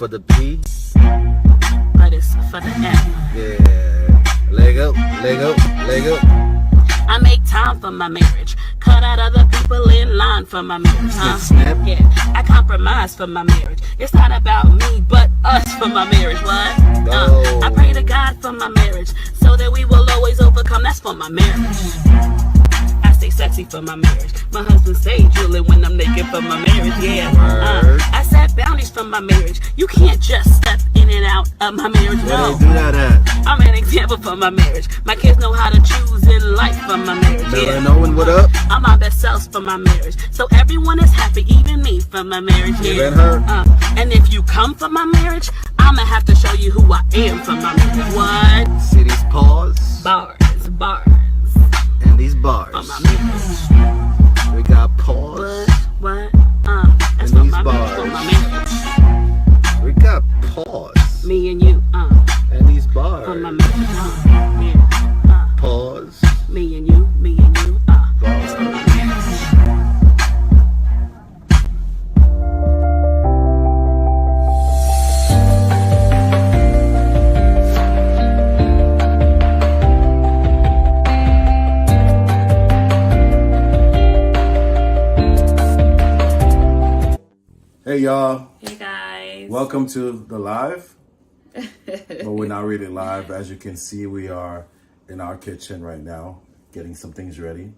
for the P. But it's for the M. Yeah. Lego. I make time for my marriage. Cut out other people in line for my marriage. Snip. Yeah, I compromise for my marriage. It's not about me, but us for my marriage. What? I pray to God for my marriage, so that we will always overcome. That's for my marriage. I stay sexy for my marriage. My husband say drillin' when I'm naked for my marriage. Yeah. I set boundaries for my marriage. You can't just step in and out of my marriage. No. Where they do that at? I'm an example for my marriage. My kids know how to choose in life for my marriage. Never knowing what up. I'm my best self for my marriage. So everyone is happy, even me, for my marriage. Yeah. Even her. And if you come for my marriage, I'ma have to show you who I am for my marriage. What? See these paws? Bars. And these bars. For my marriage. We got paws. What? And That's for these my bars. marriage. For my marriage. We got paws. Me and you. And these bars. For my marriage. Yeah. Pause. Me and you. That's for my marriage. Hey y'all. Hey guys. Welcome to the live. But we're not really live. As you can see, we are in our kitchen right now, getting some things ready.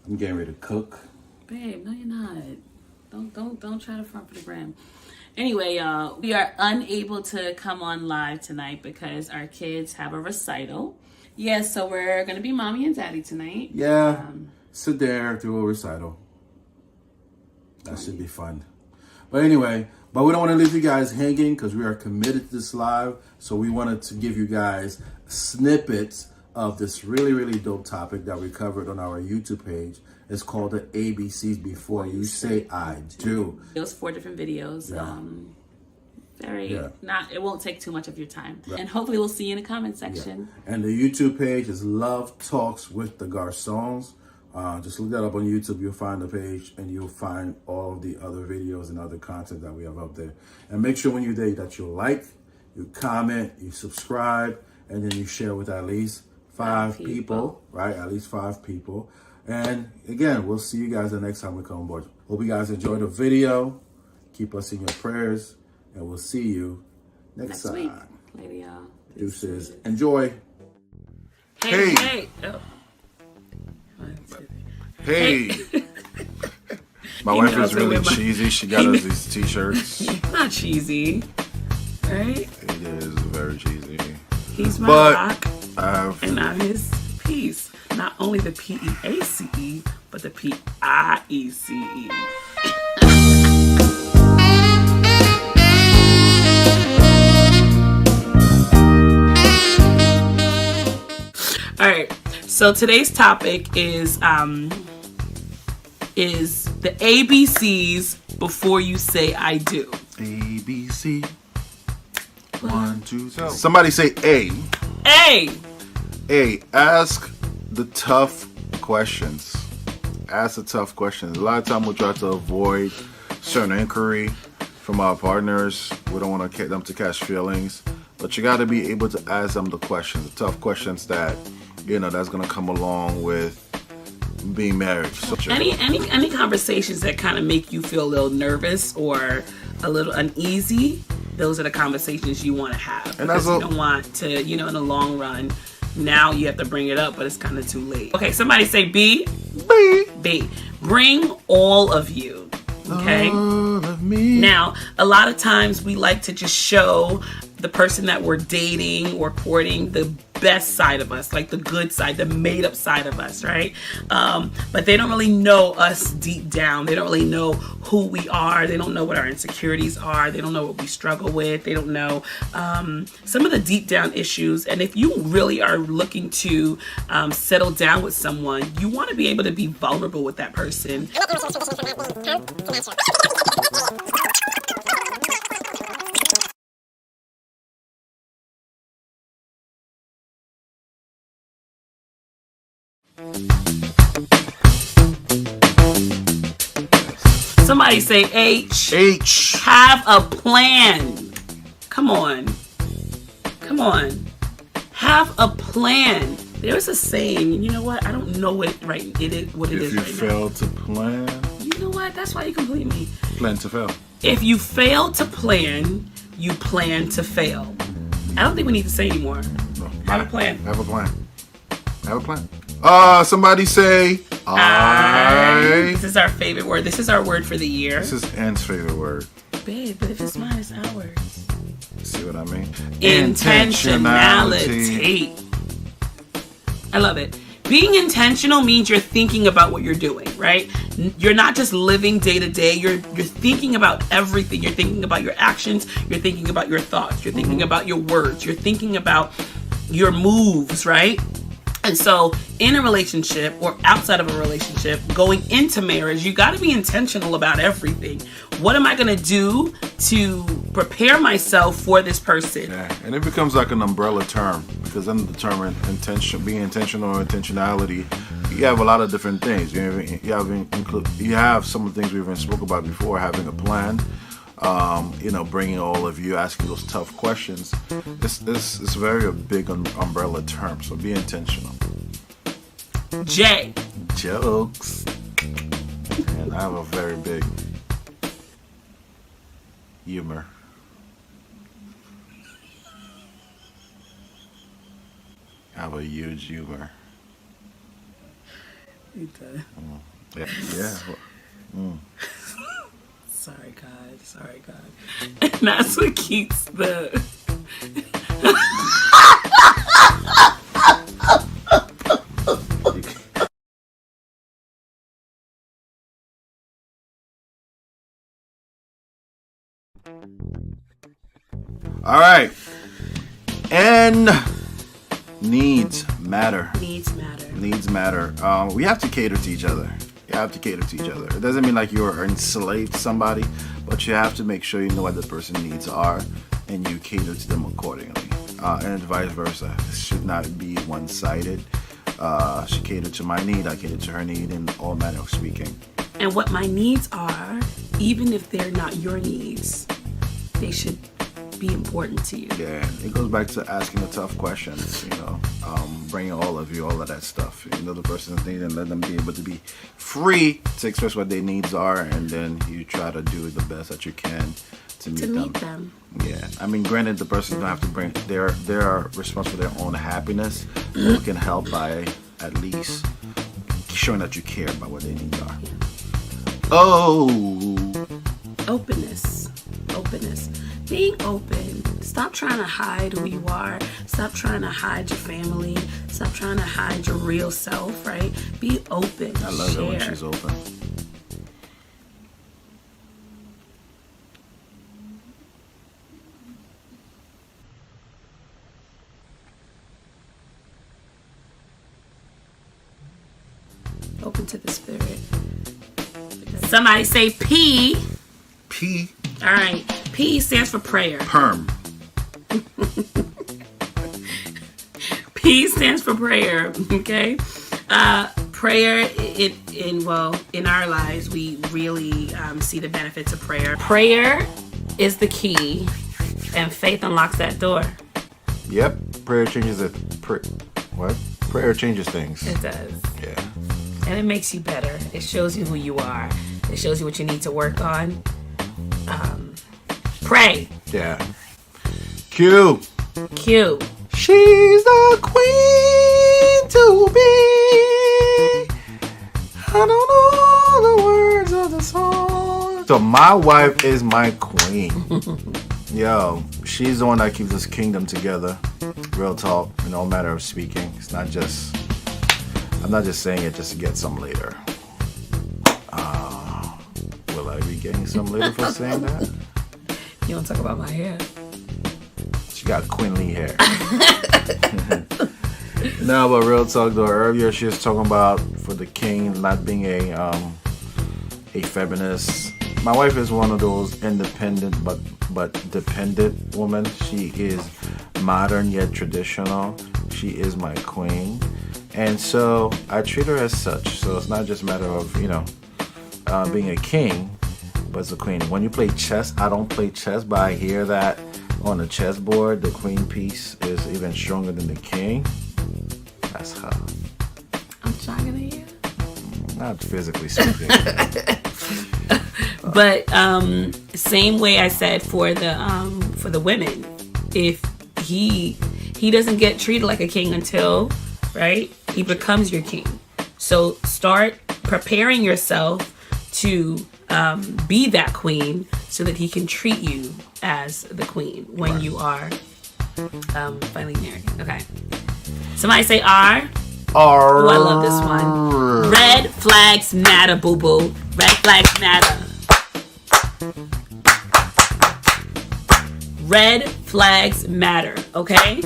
I'm getting ready to cook. Babe, no you're not. Don't try to front for the gram. Anyway, y'all, we are unable to come on live tonight because our kids have a recital. Yeah, so we're gonna be mommy and daddy tonight. Yeah. Sit there, do a recital. That should be fun. But anyway, we don't want to leave you guys hanging because we are committed to this live. So we wanted to give you guys snippets of this really, really dope topic that we covered on our YouTube page. It's called the ABCs Before You Say I Do. It was 4 different videos. Yeah. It won't take too much of your time. Right. And hopefully we'll see you in the comment section. Yeah. And the YouTube page is Love Talks with the Garcons. Just look that up on YouTube. You'll find the page and you'll find all of the other videos and other content that we have up there. And make sure when you're there that you like, you comment, you subscribe, and then you share with at least 5 people, right? At least 5 people. And again, we'll see you guys the next time we come on board. Hope you guys enjoyed the video. Keep us in your prayers, and we'll see you next time. Week. Later, y'all. Deuces. Enjoy. Hey. Oh. Hey. My wife is really cheesy. She got us these t-shirts. It's not cheesy, right? It is very cheesy. He's my rock, and I'm his piece. Not only the P-E-A-C-E, but the P-I-E-C-E. All right. So today's topic is the ABCs before you say I do. ABC. 1, 2, 3. Somebody say A. A. Ask the tough questions. Ask the tough questions. A lot of time we try to avoid certain inquiry from our partners. We don't want to get them to catch feelings. But you got to be able to ask them the questions, the tough questions that, that's going to come along with being married. So, any conversations that kind of make you feel a little nervous or a little uneasy, those are the conversations you want to have. And because you don't want to, in the long run, now you have to bring it up, but it's kind of too late. Okay, somebody say B. B. Bring all of you. Okay? All of me. Now, a lot of times we like to just show the person that we're dating or courting the best side of us, like the good side, the made up side of us, right? But they don't really know us deep down. They don't really know who we are. They don't know what our insecurities are. They don't know what we struggle with. They don't know some of the deep down issues. And if you really are looking to settle down with someone, you want to be able to be vulnerable with that person. Somebody say H. H. Have a plan. Come on. Have a plan. There's a saying, you know what? I don't know what it is right now. If you fail to plan, you know what? That's why you complete me. plan to fail. If you fail to plan, you plan to fail. I don't think we need to say anymore. No, Have a plan. Have a plan. Somebody say I. This is our favorite word. This is our word for the year. This is Ann's favorite word. Babe, but if it's mine, it's ours. See what I mean? Intentionality. I love it. Being intentional means you're thinking about what you're doing, right? You're not just living day to day. You're thinking about everything. You're thinking about your actions. You're thinking about your thoughts. You're thinking about your words. You're thinking about your moves, right? And so in a relationship or outside of a relationship, going into marriage, you got to be intentional about everything. What am I going to do to prepare myself for this person? Yeah, and it becomes like an umbrella term, because under the term being intentional or intentionality, you have a lot of different things. You have some of the things we've even spoke about before, having a plan. Bringing all of you, asking those tough questions. This is very a big umbrella term, so be intentional. Jokes. And I have a very big humor. I have a huge humor. You did. Yeah. Sorry, God. And that's what keeps the... All right. And needs matter. Needs matter. We have to cater to each other. You have to cater to each other. It doesn't mean like you're enslaved to somebody, but you have to make sure you know what the person's needs are and you cater to them accordingly. And vice versa. It should not be one-sided. She catered to my need, I catered to her need in all manner of speaking. And what my needs are, even if they're not your needs, they should be important to you. Yeah, it goes back to asking the tough questions, bringing all of that stuff. The person's need, and let them be able to be free to express what their needs are, and then you try to do the best that you can to meet them. Yeah, I mean, granted, the person don't have to bring, they're responsible for their own happiness, but you can help by at least showing that you care about what their needs are. Openness. Being open. Stop trying to hide who you are. Stop trying to hide your family. Stop trying to hide your real self, right? Be open. I love it when she's open. Open to the spirit. Somebody say P. P. All right. P stands for prayer. Perm. P stands for prayer. Okay. Prayer in our lives, we really see the benefits of prayer. Prayer is the key, and faith unlocks that door. Yep. Prayer changes it. What? Prayer changes things. It does. Yeah. And it makes you better. It shows you who you are. It shows you what you need to work on. Pray. Yeah. Q. She's the queen to be. I don't know the words of the song. So my wife is my queen. Yo, she's the one that keeps this kingdom together. Real talk, in all matter of speaking. It's not just, I'm not just saying it just to get some later. Will I be getting some later for saying that? You want to talk about my hair? She got queenly hair. No, but real talk though, earlier she was talking about for the king not being a feminist. My wife is one of those independent but dependent women. She is modern yet traditional. She is my queen. And so I treat her as such. So it's not just a matter of, being a king, but it's a queen. When you play chess, I don't play chess, but I hear that On the chessboard, the queen piece is even stronger than the king. That's her. I'm stronger than you. Not physically speaking. But same way I said for the women, if he doesn't get treated like a king until, right, he becomes your king. So start preparing yourself to be that queen so that he can treat you as the queen when you are finally married. Okay. Somebody say R. R. Oh, I love this one. Red flags matter, boo-boo. Red flags matter. Red flags matter, okay?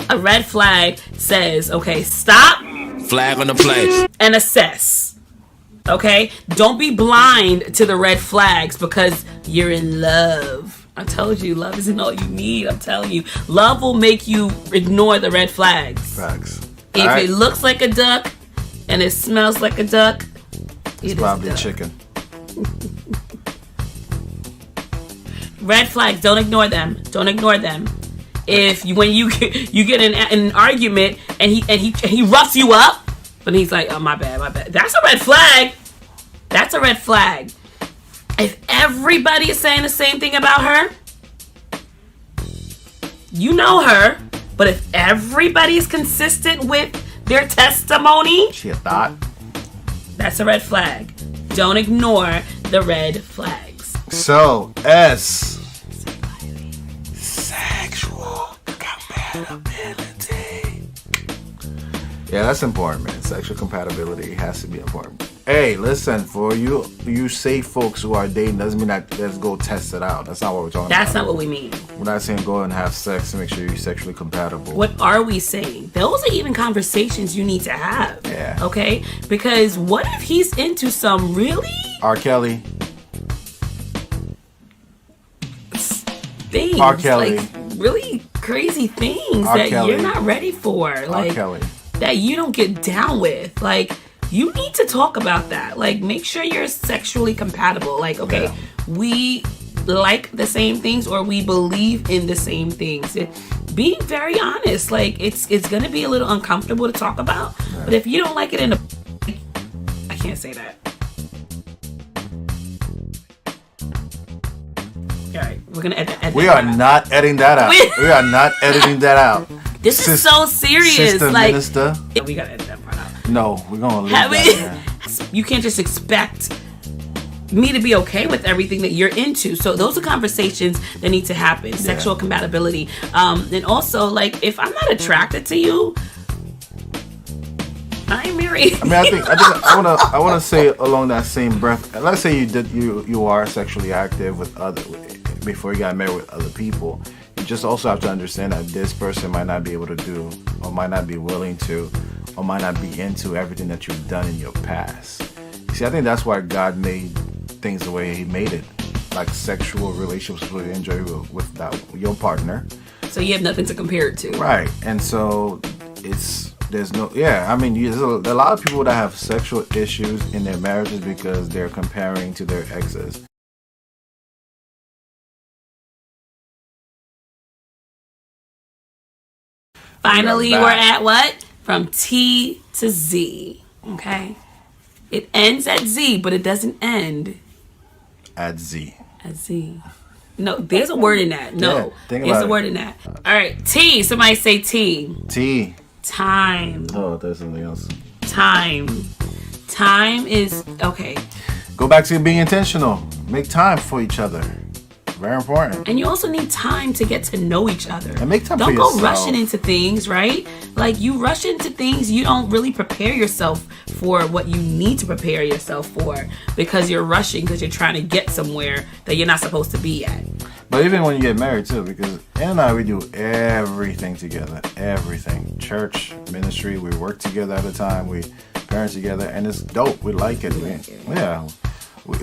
A red flag says, okay, stop. Flag on the play. And assess. Okay? Don't be blind to the red flags because you're in love. I told you, love isn't all you need. I'm telling you. Love will make you ignore the red flags. Facts. If it looks like a duck and it smells like a duck, it's probably a chicken. Red flags, don't ignore them. Don't ignore them. If when you get in an argument and he roughs you up, but he's like, oh my bad. That's a red flag. That's a red flag. If everybody is saying the same thing about her, you know her. But if everybody is consistent with their testimony, she a thought. That's a red flag. Don't ignore the red flags. So, S. Sexual compatibility. Yeah, that's important, man. Sexual compatibility has to be important. Hey, listen, for you safe folks who are dating doesn't mean that let's go test it out. That's not what we're talking about. That's not what we mean. We're not saying go and have sex to make sure you're sexually compatible. What are we saying? Those are even conversations you need to have. Yeah. Okay? Because what if he's into some really R. Kelly. things, R. Kelly. like really crazy things R. that Kelly. you're not ready for, like R. Kelly. that you don't get down with. Like you need to talk about that. Like make sure you're sexually compatible. Like okay, we like the same things or we believe in the same things. Being very honest, like it's gonna be a little uncomfortable to talk about, but if you don't like it in a, I can't say that. All right, we're gonna edit We are not editing that out. We are not editing that out. This is so serious. Sister like, Minister. Yeah, we gotta edit that part out. No, we're gonna leave that there. You can't just expect me to be okay with everything that you're into. So those are conversations that need to happen. Sexual compatibility, and also like if I'm not attracted to you, I ain't married. I mean, I want to say along that same breath. Let's say you are sexually active with other before you got married with other people. You just also have to understand that this person might not be able to do, or might not be willing to, or might not be into everything that you've done in your past. You see, I think that's why God made things the way He made it, like sexual relationships you enjoy with your partner. So you have nothing to compare it to, right? And so there's no, I mean, there's a lot of people that have sexual issues in their marriages because they're comparing to their exes. Finally, we're at what? From T to Z. Okay? It ends at Z, but it doesn't end at Z. At Z. No, there's a word in that. No, there's a word in that. All right, T. Somebody say T. T. Time. Oh, there's something else. Time. Time is, okay. Go back to being intentional. Make time for each other. Very important. And you also need time to get to know each other. And make time for yourself. Don't go rushing into things, right? Like you rush into things, you don't really prepare yourself for what you need to prepare yourself for because you're rushing because you're trying to get somewhere that you're not supposed to be at. But even when you get married too, because Ann and I, we do everything together. Everything. Church, ministry, we work together at a time, we parent together, and it's dope. We like it.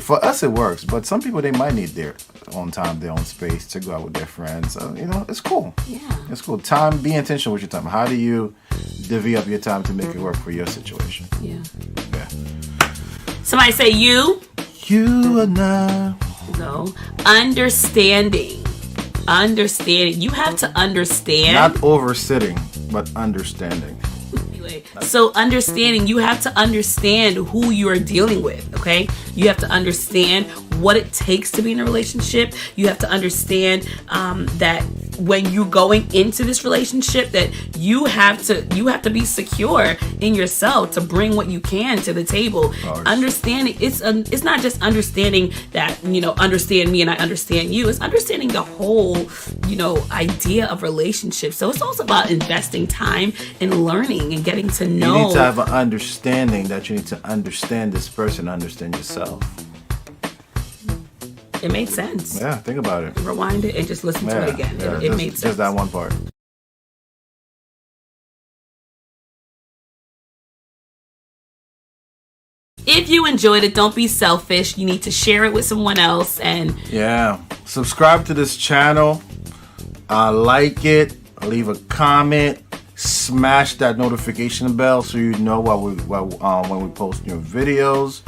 For us it works, but some people, they might need their own time, their own space to go out with their friends. So, it's cool. Yeah. It's cool. Time, be intentional with your time. How do you divvy up your time to make it work for your situation? Yeah. Yeah. Somebody say you. You and I. No. Understanding. Understanding. You have to understand. Not over-sitting, but understanding. So understanding, you have to understand who you are dealing with, okay? You have to understand what it takes to be in a relationship. You have to understand that when you're going into this relationship, that you have to be secure in yourself to bring what you can to the table. Understanding, it's not just understanding that, understand me and I understand you. It's understanding the whole, idea of relationships. So it's also about investing time in learning and getting to know. You need to have an understanding that you need to understand this person, understand yourself. It made sense. Yeah, think about it. Rewind it and just listen to it again. Yeah, it made sense. Just that one part. If you enjoyed it, don't be selfish. You need to share it with someone else. And yeah, subscribe to this channel. Like it. Leave a comment. Smash that notification bell so you know when we post new videos.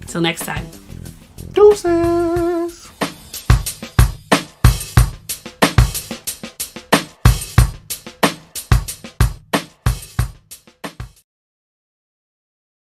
Till next time. Deuces.